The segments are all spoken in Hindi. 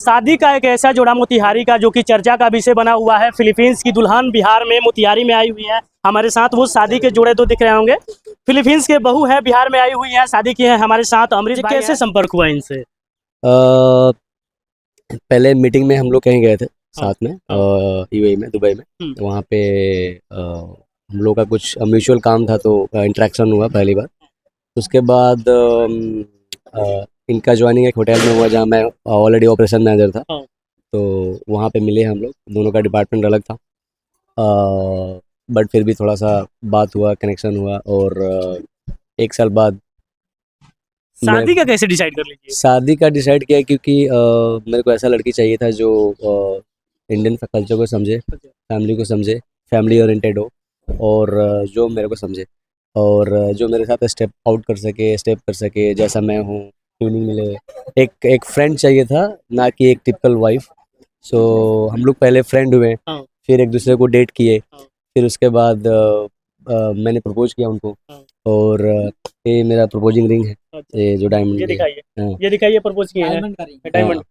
शादी का एक ऐसा जोड़ा मोतिहारी का जो कि चर्चा का विषय बना हुआ है। फिलीपींस की दुल्हन बिहार में मोतिहारी में आई हुई है। हमारे साथ वो शादी के जोड़े तो दिख रहे होंगे। फिलीपींस के बहू है, बिहार में आई हुई है, शादी की है हमारे साथ अमरीश भाई। कैसे संपर्क हुआ इनसे? पहले मीटिंग में हम लोग कहीं गए थे साथ में, यूएई में, दुबई में। हम्म। वहाँ पे हम लोग का कुछ म्यूचुअल काम था, तो इंटरेक्शन हुआ पहली बार। उसके बाद इनका ज्वाइनिंग एक होटल में हुआ जहाँ मैं ऑलरेडी ऑपरेशन मैनेजर था। हाँ। तो वहाँ पे मिले हम लोग, दोनों का डिपार्टमेंट अलग था। बट फिर भी थोड़ा सा बात हुआ, कनेक्शन हुआ, और एक साल बाद शादी का कैसे डिसाइड कर लीजिए? शादी का डिसाइड किया क्योंकि मेरे को ऐसा लड़की चाहिए था जो इंडियन कल्चर को समझे, फैमिली को समझे, फैमिली ओरिएंटेड हो, और जो मेरे को समझे, और जो मेरे साथ स्टेप आउट कर सके, स्टेप कर सके जैसा मैं हूँ, फीलिंग मिले। एक फ्रेंड चाहिए था, ना कि एक टिपिकल वाइफ। सो हम लोग पहले फ्रेंड हुए, हाँ। फिर एक दूसरे को डेट किए, हाँ। फिर उसके बाद मैंने प्रपोज किया उनको। हाँ। और ये मेरा प्रपोजिंग रिंग है, अच्छा। ये जो डायमंड ये दिखाइए, हाँ, ये दिखाइए प्रपोज किए हैं। डायमंड।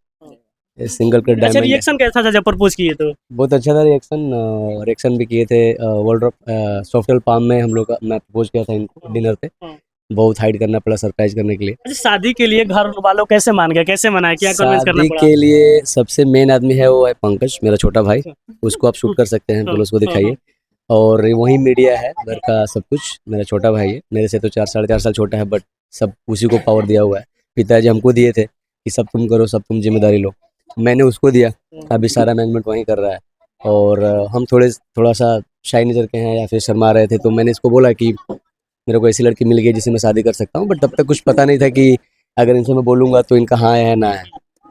ये सिंगल कट अच्छा, डायमंड है। रिएक्शन कैसा था जब प्रपोज किए तो? बहुत अच्छा था रिएक्शन भी किए थे। वर्ल्ड ऑफ सॉफ्टवेयर पाम में हम लोग का मैं प्रपोज किया था इनको डिनर पे। हाँ। बहुत हाइड करना पड़ा सरप्राइज करने के लिए। अच्छा, शादी के लिए घर वालों कैसे मान गए, कैसे मनाए, क्या कन्विंस करना शादी पड़ा? के लिए सबसे मेन आदमी है, वो है पंकज, मेरा छोटा भाई। उसको आप शूट कर सकते हैं, बिल्कुल उसको दिखाइए। और वही मीडिया है घर का, सब कुछ मेरा छोटा भाई है। मेरे से तो 4 साढ़े 4 साल छोटा है, बट सब उसी को पावर दिया हुआ है। पिताजी हमको दिए थे कि सब तुम करो, सब तुम जिम्मेदारी लो, मैंने उसको दिया। अभी सारा मैनेजमेंट वहीं कर रहा है। और हम थोड़ा सा शाई नेचर के हैं या फिर शर्मा रहे थे, तो मैंने इसको बोला कि मेरे को ऐसी लड़की मिल गई जिससे मैं शादी कर सकता हूँ। बट तब तक कुछ पता नहीं था कि अगर इनसे मैं बोलूँगा तो इनका हाँ है ना है।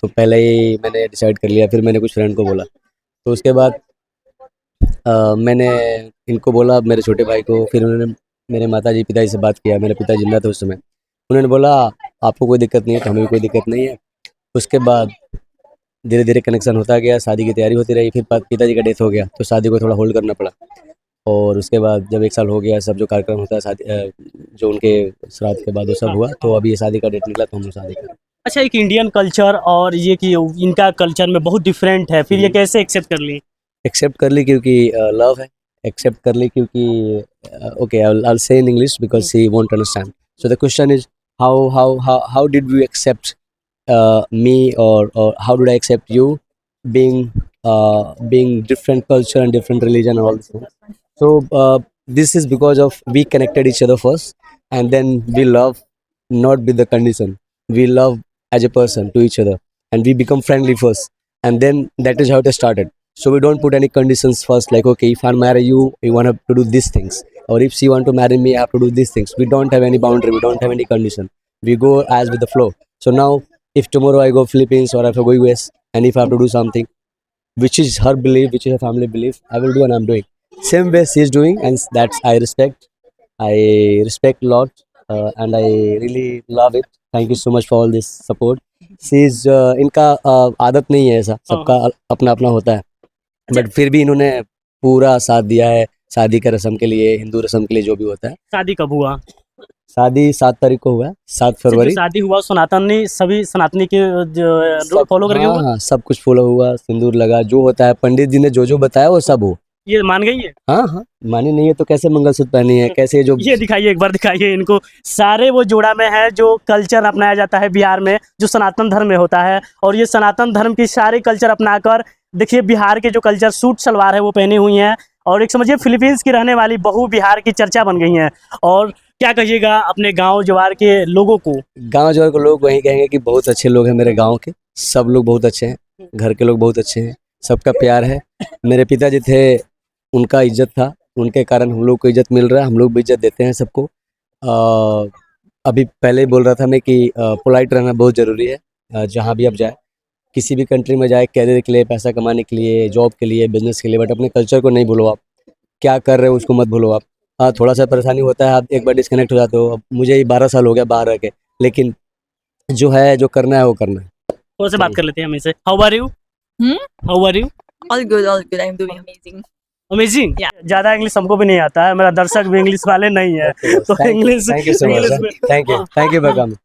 तो पहले ही मैंने डिसाइड कर लिया, फिर मैंने कुछ फ्रेंड को बोला। तो उसके बाद मैंने इनको बोला, मेरे छोटे भाई को। फिर उन्होंने मेरे माताजी पिताजी से बात किया, मेरे पिता जिंदा थे उस समय। उन्होंने बोला आपको कोई दिक्कत नहीं है तो हमें भी कोई दिक्कत नहीं है। उसके बाद धीरे धीरे कनेक्शन होता गया, शादी की तैयारी होती रही। फिर पिताजी का डेथ हो गया तो शादी को थोड़ा होल्ड करना पड़ा। और उसके बाद जब 1 साल हो गया, सब जो कार्यक्रम होता है शादी जो उनके श्राद्ध के बाद वो सब हुआ, तो अभी ये शादी का डेट निकला तो हम लोग शादी कर। अच्छा, एक इंडियन कल्चर और ये कि इनका कल्चर में बहुत डिफरेंट है, फिर ये कैसे एक्सेप्ट कर ली? एक्सेप्ट कर ली क्योंकि लव है। एक्सेप्ट कर ली क्योंकि okay, I'll say in English because she won't understand. So the question is how did we accept me, or how did I accept you being different culture and different religion and all this things. So this is because of we connected each other first, and then we love not with the condition. We love as a person to each other, and we become friendly first, and then that is how it started. So we don't put any conditions first, like okay, if I marry you, you want to do these things, or if she want to marry me, I have to do these things. We don't have any boundary, we don't have any condition. We go as with the flow. So now if tomorrow I go Philippines or if I go US, and if I have to do something which is her belief, which is her family belief, I will do, and I'm doing same way she is doing, and that's I respect. I respect a lot, and I really love it. Thank you so much for all this support. She is इनका आदत नहीं है ऐसा, सबका अपना अपना होता है, बट फिर भी इन्होंने पूरा साथ दिया है शादी के रस्म के लिए, हिंदू रस्म के लिए, जो भी होता है। शादी कब हुआ? शादी 7 तारीख को हुआ है, 7 जो फरवरी। शादी हुआ सनातनी, सभी सनातनी के रूल फॉलो करके हुआ? हाँ, सब कुछ फॉलो हुआ, सिंदूर लगा, जो होता है पंडित जी ने जो बताया वो सब हो। ये मान गई है? हाँ हाँ, मानी नहीं है तो कैसे मंगलसूत्र पहनी है, कैसे जो ये दिखाइए, एक बार दिखाइए इनको। सारे वो जोड़ा में है जो कल्चर अपनाया जाता है बिहार में, जो सनातन धर्म में होता है। और ये सनातन धर्म की सारे कल्चर अपनाकर देखिए, बिहार के जो कल्चर सूट सलवार है वो पहनी हुई हैं। और एक समझिए फिलीपींस की रहने वाली बहू बिहार की चर्चा बन गई हैं। और क्या कहिएगा अपने गाँव जवार के लोगों को? गाँव जवार के लोग वही कहेंगे कि बहुत अच्छे लोग हैं मेरे गाँव के। सब लोग बहुत अच्छे हैं, घर के लोग बहुत अच्छे हैं, सबका प्यार है। मेरे पिताजी थे, उनका इज्जत था, उनके कारण हम लोग को इज्जत मिल रहा है। हम लोग भी इज्जत देते हैं सबको। अभी पहले बोल रहा था मैं कि पोलाइट रहना बहुत ज़रूरी है। जहाँ भी आप जाए, किसी भी कंट्री में जाए, कैरियर के लिए, पैसा कमाने के लिए, जॉब के लिए, बिजनेस के लिए, बट अपने कल्चर को नहीं भूलो। आप क्या कर रहे हो उसको मत भूलो आप। हाँ, थोड़ा सा परेशानी होता है, आप एक बार डिस्कनेक्ट हो जाते हो। अब मुझे ही 12 साल हो गया बाहर रह के, लेकिन जो है, जो करना है वो करना है। और से बात कर लेते हैं हमें से। How are you? How are you? All good, all good. I'm doing amazing. Amazing. Yeah. ज्यादा इंग्लिश हमको भी नहीं आता है, मेरा दर्शक भी इंग्लिश वाले नहीं है, तो English thank you so much, thank you, thank you for coming.